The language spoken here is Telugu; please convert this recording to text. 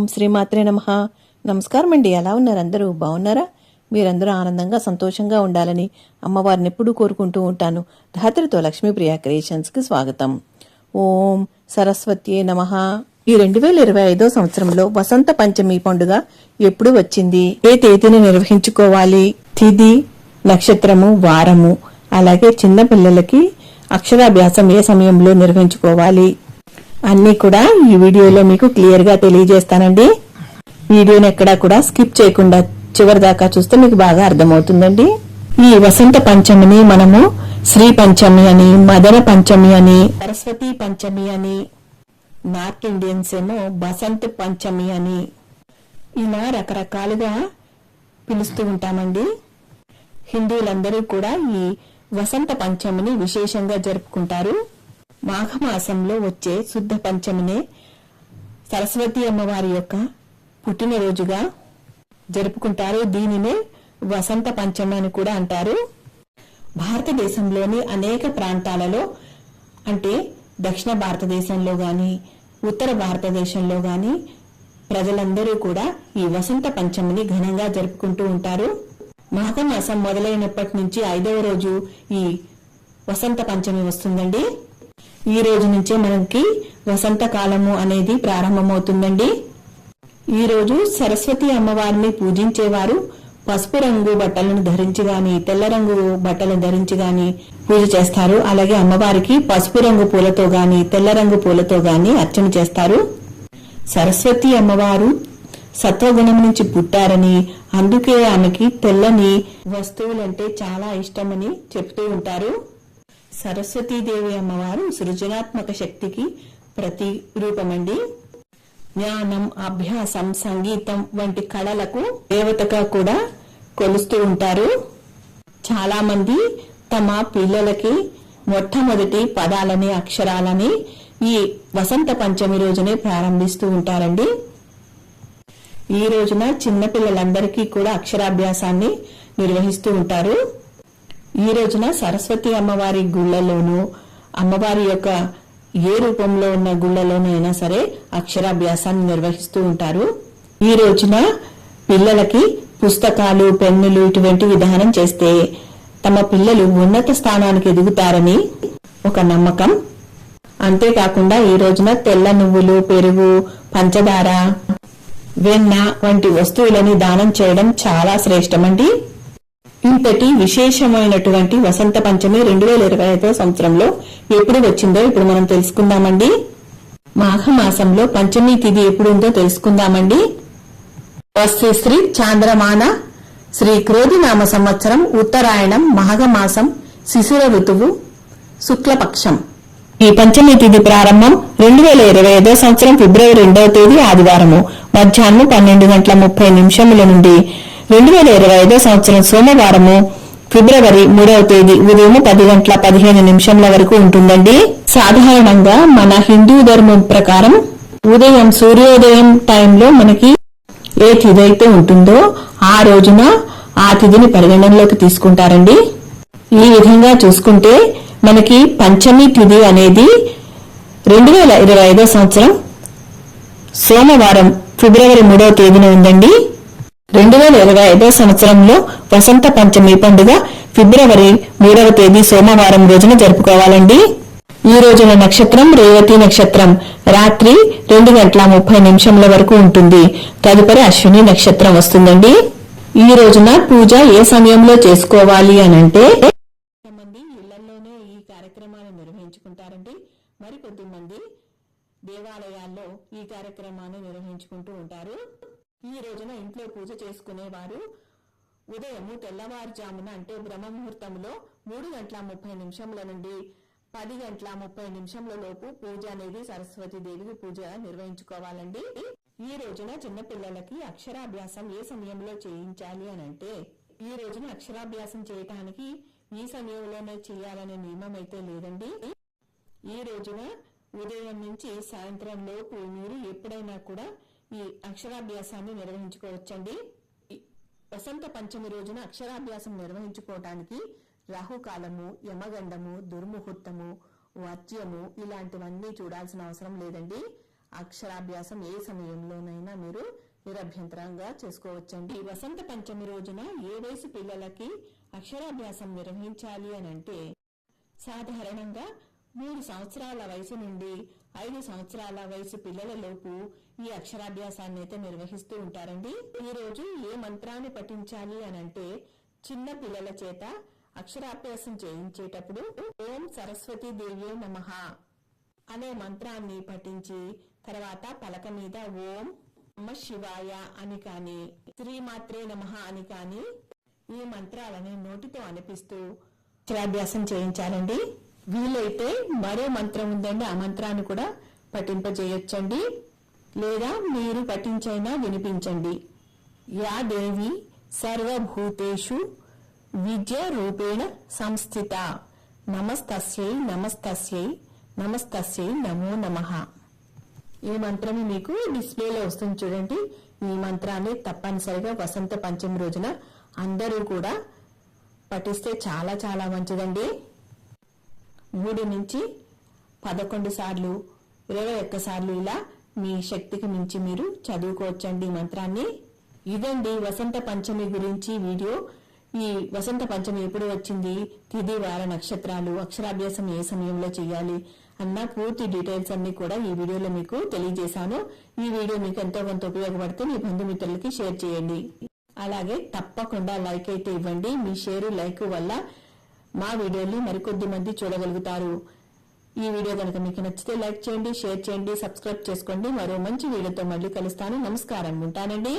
ఓం శ్రీమాత్రే నమః. నమస్కారం అండి. ఎలా ఉన్నారు? అందరూ బాగున్నారా? మీరందరూ ఆనందంగా సంతోషంగా ఉండాలని అమ్మవారిని ఎప్పుడూ కోరుకుంటూ ఉంటాను. ధాత్రితో లక్ష్మీప్రియ క్రియేషన్స్కి స్వాగతం. ఓం సరస్వత్యే నమః. ఈ 2025 సంవత్సరంలో వసంత పంచమి పండుగ ఎప్పుడు వచ్చింది, ఏ తేదీని నిర్వహించుకోవాలి, తిథి, నక్షత్రము, వారము, అలాగే చిన్న పిల్లలకి అక్షరాభ్యాసం ఏ సమయంలో నిర్వహించుకోవాలి అన్నీ కూడా ఈ వీడియోలో మీకు క్లియర్ గా తెలియజేస్తానండి. వీడియోని ఎక్కడా కూడా స్కిప్ చేయకుండా చివరి దాకా చూస్తే మీకు బాగా అర్థమవుతుందండి. ఈ వసంత పంచమిని మనము శ్రీ పంచమి అని, మదన పంచమి అని, సరస్వతి పంచమి అని, నార్త్ ఇండియన్స్ ఏమో బసంత పంచమి అని ఇలా రకరకాలుగా పిలుస్తూ ఉంటామండి. హిందువులందరూ కూడా ఈ వసంత పంచమిని విశేషంగా జరుపుకుంటారు. మాఘమాసంలో వచ్చే శుద్ధ పంచమినే సరస్వతి అమ్మవారి యొక్క పుట్టినరోజుగా జరుపుకుంటారు. దీనినే వసంత పంచమి అని కూడా అంటారు. భారతదేశంలోని అనేక ప్రాంతాలలో, అంటే దక్షిణ భారతదేశంలో గాని, ఉత్తర భారతదేశంలో గాని ప్రజలందరూ కూడా ఈ వసంత పంచమిని ఘనంగా జరుపుకుంటూ ఉంటారు. మాఘమాసం మొదలైనప్పటి నుంచి 5వ రోజు ఈ వసంత పంచమి వస్తుందండి. ఈ రోజు నుంచే మనకి వసంత కాలము అనేది ప్రారంభమవుతుందండి. ఈ రోజు సరస్వతి అమ్మవారిని పూజించేవారు పసుపు రంగు బట్టలను ధరించి గాని, తెల్ల రంగు బట్టలను ధరించి గాని పూజ చేస్తారు. అలాగే అమ్మవారికి పసుపు రంగు పూలతో గాని, తెల్ల రంగు పూలతో గాని అర్చన చేస్తారు. సరస్వతి అమ్మవారు సత్వగుణం నుంచి పుట్టారని, అందుకే ఆమెకి తెల్లని వస్తువులంటే చాలా ఇష్టమని చెప్తూ ఉంటారు. సరస్వతీదేవి అమ్మవారు సృజనాత్మక శక్తికి ప్రతిరూపమండి. జ్ఞానం, అభ్యాసం, సంగీతం వంటి కళలకు దేవతగా కూడా కొలుస్తూ ఉంటారు. చాలా మంది తమ పిల్లలకి మొట్టమొదటి పదాలని, అక్షరాలని ఈ వసంత పంచమి రోజునే ప్రారంభిస్తూ ఉంటారండి. ఈ రోజున చిన్న పిల్లలందరికీ కూడా అక్షరాభ్యాసాన్ని నిర్వహిస్తూ ఉంటారు. ఈ రోజున సరస్వతి అమ్మవారి గుళ్లలోనూ, అమ్మవారి యొక్క ఏ రూపంలో ఉన్న గుళ్లలోనూ అయినా సరే అక్షరాభ్యాసాన్ని నిర్వహిస్తూ ఉంటారు. ఈ రోజున పిల్లలకి పుస్తకాలు, పెన్నులు ఇటువంటి విధానం చేస్తే తమ పిల్లలు ఉన్నత స్థానానికి ఎదుగుతారని ఒక నమ్మకం. అంతేకాకుండా ఈ రోజున తెల్ల నువ్వులు, పెరుగు, పంచదార, వెన్న వంటి వస్తువులని దానం చేయడం చాలా శ్రేష్టమండి. ఇంతటి విశేషమైనటువంటి వసంత పంచమి 2025 సంవత్సరంలో ఎప్పుడు వచ్చిందో ఇప్పుడు మనం తెలుసుకుందామండి. మాఘమాసంలో పంచమి తిథి ఎప్పుడు ఉందో తెలుసుకుందామండి. శ్రీ చాంద్రమాన శ్రీ క్రోధినామ సంవత్సరం, ఉత్తరాయణం, మాఘమాసం, శిశిర ఋతువు, శుక్లపక్షం. ఈ పంచమి తిథి ప్రారంభం 2025 సంవత్సరం ఫిబ్రవరి 2వ తేదీ ఆదివారము మధ్యాహ్నం 12:30 నుండి 2025 సంవత్సరం సోమవారము ఫిబ్రవరి 3వ తేదీ ఉదయం 10:15 వరకు ఉంటుందండి. సాధారణంగా మన హిందూ ధర్మం ప్రకారం ఉదయం సూర్యోదయం టైంలో మనకి ఏ తిథి అయితే ఉంటుందో ఆ రోజున ఆ తిథిని పరిగణనలోకి తీసుకుంటారండి. ఈ విధంగా చూసుకుంటే మనకి పంచమి తిథి అనేది 2025 సంవత్సరం సోమవారం ఫిబ్రవరి 3వ తేదీన ఉందండి. 2025 సంవత్సరంలో వసంత పంచమి పండుగ ఫిబ్రవరి 3వ తేదీ సోమవారం రోజున జరుపుకోవాలండి. ఈ రోజున నక్షత్రం రేవతి నక్షత్రం రాత్రి 2:30 వరకు ఉంటుంది. తదుపరి అశ్విని నక్షత్రం వస్తుందండి. ఈ రోజున పూజ ఏ సమయంలో చేసుకోవాలి అనంటే, కొంతమంది ఇళ్లలోనే ఈ కార్యక్రమాన్ని నిర్వహించుకుంటారండి. మరికొద్దిమంది దేవాలయాల్లో ఈ కార్యక్రమాన్ని నిర్వహించుకుంటూ ఉంటారు. ఈ రోజున ఇంట్లో పూజ చేసుకునేవారు ఉదయం తెల్లవారుజామున, అంటే బ్రహ్మముహూర్తంలో 3:30 నుండి 10:30 లోపు పూజ అనేది సరస్వతి దేవికి పూజ నిర్వహించుకోవాలండి. ఈ రోజున చిన్నపిల్లలకి అక్షరాభ్యాసం ఏ సమయంలో చేయించాలి అనంటే, ఈ రోజున అక్షరాభ్యాసం చేయటానికి ఈ సమయంలోనే చేయాలనే నియమం అయితే లేదండి. ఈ రోజున ఉదయం నుంచి సాయంత్రం లోపు మీరు ఎప్పుడైనా కూడా ఈ అక్షరాభ్యాసాన్ని నిర్వహించుకోవచ్చండి. వసంత పంచమి రోజున అక్షరాభ్యాసం నిర్వహించుకోవటానికి రాహుకాలము, యమగండము, దుర్ముహూర్తము, వర్జ్యము ఇలాంటివన్నీ చూడాల్సిన అవసరం లేదండి. అక్షరాభ్యాసం ఏ సమయంలోనైనా మీరు నిరభ్యంతరంగా చేసుకోవచ్చండి. వసంత పంచమి రోజున ఏ వయసు పిల్లలకి అక్షరాభ్యాసం నిర్వహించాలి అని అంటే సాధారణంగా 3 సంవత్సరాల వయసు నుండి 5 సంవత్సరాల వయసు పిల్లలలోపు ఈ అక్షరాభ్యాసాన్ని అయితే నిర్వహిస్తూ ఉంటారండి. ఈ రోజు ఏ మంత్రాన్ని పఠించాలి అని అంటే చిన్న పిల్లల చేత అక్షరాభ్యాసం చేయించేటప్పుడు ఓం సరస్వతీ దేవ్యే నమః అనే మంత్రాన్ని పఠించి తర్వాత పలక మీద ఓం నమః శివాయ అని కాని శ్రీమాత్రే నమః అని కాని ఈ మంత్రాలని నోటితో అనిపిస్తూ అక్షరాభ్యాసం చేయించాలండి. వీలైతే మరో మంత్రం ఉందండి, ఆ మంత్రాన్ని కూడా పఠింపజేయొచ్చండి, లేదా మీరు పఠించైనా వినిపించండి. యా దేవి సర్వభూతేషు విద్య రూపేణ సంస్థిత నమస్తస్యై నమస్తస్యై నమస్తస్యై నమో నమః. ఈ మంత్రం మీకు డిస్ప్లేలో వస్తుంది చూడండి. ఈ మంత్రాన్ని తప్పనిసరిగా వసంత పంచమి రోజున అందరూ కూడా పఠిస్తే చాలా చాలా మంచిదండి. 3 నుంచి 11 సార్లు 21 సార్లు ఇలా మీ శక్తికి మించి మీరు చదువుకోవచ్చండి ఈ మంత్రాన్ని. ఇదండి వసంత పంచమి గురించి వీడియో. ఈ వసంత పంచమి ఎప్పుడు వచ్చింది, తిథి వార నక్షత్రాలు, అక్షరాభ్యాసం ఏ సమయంలో చేయాలి అన్న పూర్తి డీటెయిల్స్ అన్ని కూడా ఈ వీడియోలో మీకు తెలియజేశాను. ఈ వీడియో మీకు ఎంతో కొంత ఉపయోగపడితే మీ బంధుమిత్రులకి షేర్ చేయండి. అలాగే తప్పకుండా లైక్ అయితే ఇవ్వండి. మీ షేరు లైక్ వల్ల మా వీడియోని మరికొద్ది మంది చూడగలుగుతారు. ఈ వీడియో కనుక మీకు నచ్చితే లైక్ చేయండి, షేర్ చేయండి, సబ్స్క్రైబ్ చేసుకోండి. మరో మంచి వీడియోతో మళ్ళీ కలుస్తాను. నమస్కారం, ఉంటానండి.